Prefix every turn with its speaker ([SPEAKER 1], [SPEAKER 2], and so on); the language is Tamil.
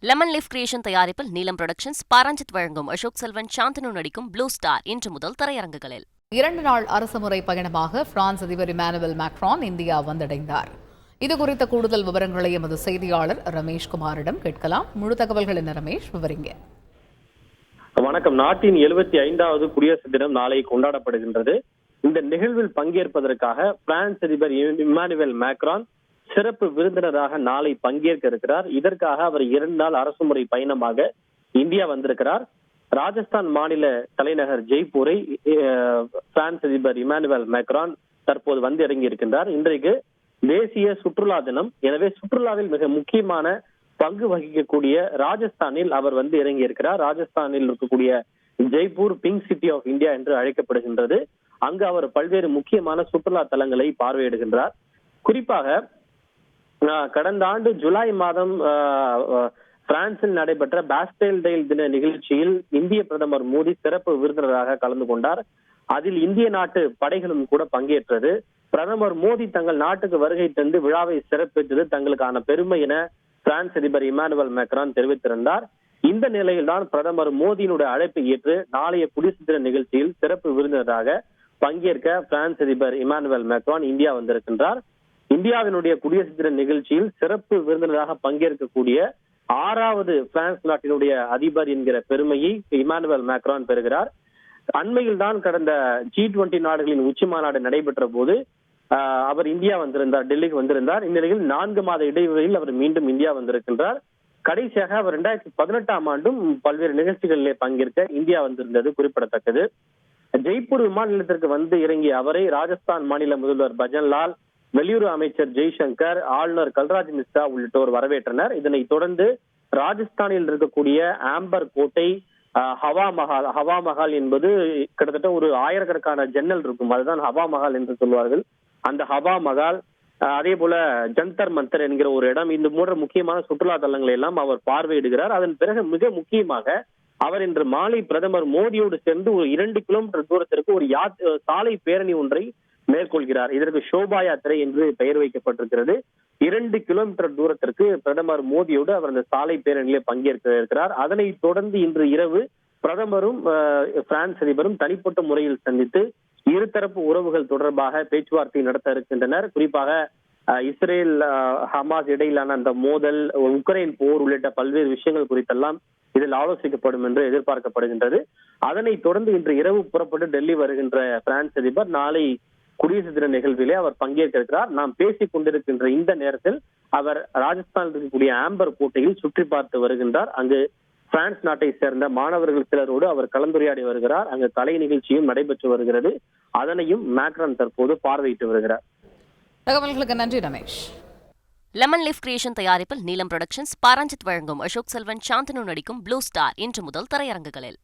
[SPEAKER 1] லெமன் லீஃப் கிரியேஷன் தயாரிப்பில் நீலம் புரொடக்ஷன்ஸ், பாரஞ்சித் வழங்கும் அசோக் செல்வன், சாந்தனு நடிக்கும் ப்ளூ ஸ்டார் இன்று முதல் திரையரங்குகளில்.
[SPEAKER 2] 2 நாள் அரசுமுறை பயணமாக பிரான்ஸ் அதிபர் இமானுவேல் மேக்ரான் இந்தியா வந்தடைந்தார். இதுகுறித்த கூடுதல் விவரங்களை எமது செய்தியாளர் ரமேஷ்குமாரிடம் கேட்கலாம். முழு தகவல்கள் என்ன ரமேஷ், விவரிங்க.
[SPEAKER 3] வணக்கம். நாட்டின் 75வது குடியரசு தினம் நாளை கொண்டாடப்படுகின்றது. இந்த நிகழ்வில் பங்கேற்பதற்காக பிரான்ஸ் அதிபர் இமானுவேல் மேக்ரான் சிறப்பு விருந்தினராக நாளை பங்கேற்க இருக்கிறார். இதற்காக அவர் 2 நாள் அரசுமுறை பயணமாக இந்தியா வந்திருக்கிறார். ராஜஸ்தான் மாநில தலைநகர் ஜெய்ப்பூரை பிரான்ஸ் அதிபர் இமானுவேல் மேக்ரான் தற்போது வந்து இறங்கி இருக்கின்றார். இன்றைக்கு தேசிய சுற்றுலா தினம். எனவே சுற்றுலாவில் மிக முக்கியமான பங்கு வகிக்கக்கூடிய ராஜஸ்தானில் அவர் வந்து இறங்கி இருக்கிறார். ராஜஸ்தானில் இருக்கக்கூடிய Jaipur pink city of India என்று அழைக்கப்படுகின்றது. அங்கு அவர் பல்வேறு முக்கியமான சுற்றுலா தலங்களை பார்வையிடுகின்றார். குறிப்பாக கடந்த ஆண்டு ஜூலை மாதம் பிரான்சில் நடைபெற்ற பாஸ்டைல் டே தின நிகழ்ச்சியில் இந்திய பிரதமர் மோடி சிறப்பு விருந்தினராக கலந்து கொண்டார். அதில் இந்திய நாட்டு படைகளும் கூட பங்கேற்றது. பிரதமர் மோடி தங்கள் நாட்டுக்கு வருகை தந்து விழாவை சிறப்பித்தது தங்களுக்கான பெருமை என பிரான்ஸ் அதிபர் இமானுவேல் மேக்ரான் தெரிவித்திருந்தார். இந்த நிலையில்தான் பிரதமர் மோடியினுடைய அழைப்பை ஏற்று நாளைய குடியரசு தின நிகழ்ச்சியில் சிறப்பு விருந்தினராக பங்கேற்க பிரான்ஸ் அதிபர் இமானுவேல் மேக்ரான் இந்தியா வந்திருக்கின்றார். இந்தியாவினுடைய குடியரசு தின நிகழ்ச்சியில் சிறப்பு விருந்தினராக பங்கேற்கக்கூடிய 6வது பிரான்ஸ் நாட்டினுடைய அதிபர் என்கிற பெருமையை இமானுவேல் மேக்ரான் பெறுகிறார். அண்மையில் தான் கடந்த G20 நாடுகளின் உச்சி மாநாடு நடைபெற்ற போது அவர் இந்தியா வந்திருந்தார், டெல்லிக்கு வந்திருந்தார். இந்த நிலையில் 4 மாத இடைவெளியில் அவர் மீண்டும் இந்தியா வந்திருக்கின்றார். கடைசியாக அவர் 2018ஆம் ஆண்டும் பல்வேறு நிகழ்ச்சிகளிலே பங்கேற்க இந்தியா வந்திருந்தது குறிப்பிடத்தக்கது. ஜெய்ப்பூர் விமான நிலையத்திற்கு வந்து இறங்கிய அவரை ராஜஸ்தான் மாநில முதல்வர் பஜன்லால், வெளியுறவு அமைச்சர் ஜெய்சங்கர், ஆளுநர் கல்ராஜ் மிஸ்ரா உள்ளிட்டோர் வரவேற்றனர். இதனைத் தொடர்ந்து ராஜஸ்தானில் இருக்கக்கூடிய ஆம்பர் கோட்டை, ஹவா மஹால் என்பது கிட்டத்தட்ட ஒரு 1000கணக்கான ஜன்னல் இருக்கும், அதுதான் ஹவா மஹால் என்று சொல்வார்கள். அந்த ஹவா மஹால், அதே போல ஜந்தர் மந்தர் என்கிற ஒரு இடம், இந்த மூன்று முக்கியமான சுற்றுலா தலங்களை எல்லாம் அவர் பார்வையிடுகிறார். அதன் பிறகு மிக முக்கியமாக அவர் இன்று மாலை பிரதமர் மோடியோடு சேர்ந்து ஒரு 2 கிலோமீட்டர் தூரத்திற்கு ஒரு சாலை பேரணி ஒன்றை மேற்கொள்கிறார். இதற்கு ஷோபா யாத்திரை என்று பெயர் வைக்கப்பட்டிருக்கிறது. 2 கிலோமீட்டர் தூரத்திற்கு பிரதமர் மோடியோடு அவர் அந்த சாலை பேரணியிலே பங்கேற்க இருக்கிறார். அதனைத் தொடர்ந்து இன்று இரவு பிரதமரும் பிரான்ஸ் அதிபரும் தனிப்பட்ட முறையில் சந்தித்து இருதரப்பு உறவுகள் தொடர்பாக பேச்சுவார்த்தை நடத்த இருக்கின்றனர். குறிப்பாக இஸ்ரேல் ஹமாஸ் இடையிலான அந்த மோதல், உக்ரைன் போர் உள்ளிட்ட பல்வேறு விஷயங்கள் குறித்தெல்லாம் இதில் ஆலோசிக்கப்படும் என்று எதிர்பார்க்கப்படுகின்றது. அதனைத் தொடர்ந்து இன்று இரவு புறப்பட்டு டெல்லி வருகின்ற பிரான்ஸ் அதிபர் நாளை குடியரசு தின நிகழ்விலே அவர் பங்கேற்க இருக்கிறார். நாம் பேசிக் கொண்டிருக்கின்ற இந்த நேரத்தில் அவர் ராஜஸ்தானில் இருக்கக்கூடிய ஆம்பர் கோட்டையில் சுற்றி பார்த்து வருகின்றார். அங்கு பிரான்ஸ் நாட்டை சேர்ந்த மாணவர்கள் சிலரோடு அவர் கலந்துரையாடி வருகிறார். அங்கு கலை நிகழ்ச்சியும் நடைபெற்று வருகிறது. அதனையும் மேக்ரான் தற்போது பார்வையிட்டு வருகிறார்.
[SPEAKER 2] தகவல்களுக்கு நன்றி ரமேஷ்.
[SPEAKER 1] லெமன் லீஃப் கிரியேஷன் தயாரிப்பில் நீலம் புரொடக்ஷன்ஸ், பாரஞ்சித் வழங்கும் அசோக் செல்வன், சாந்தனு நடிக்கும் ப்ளூ ஸ்டார் இன்று முதல் திரையரங்குகளில்.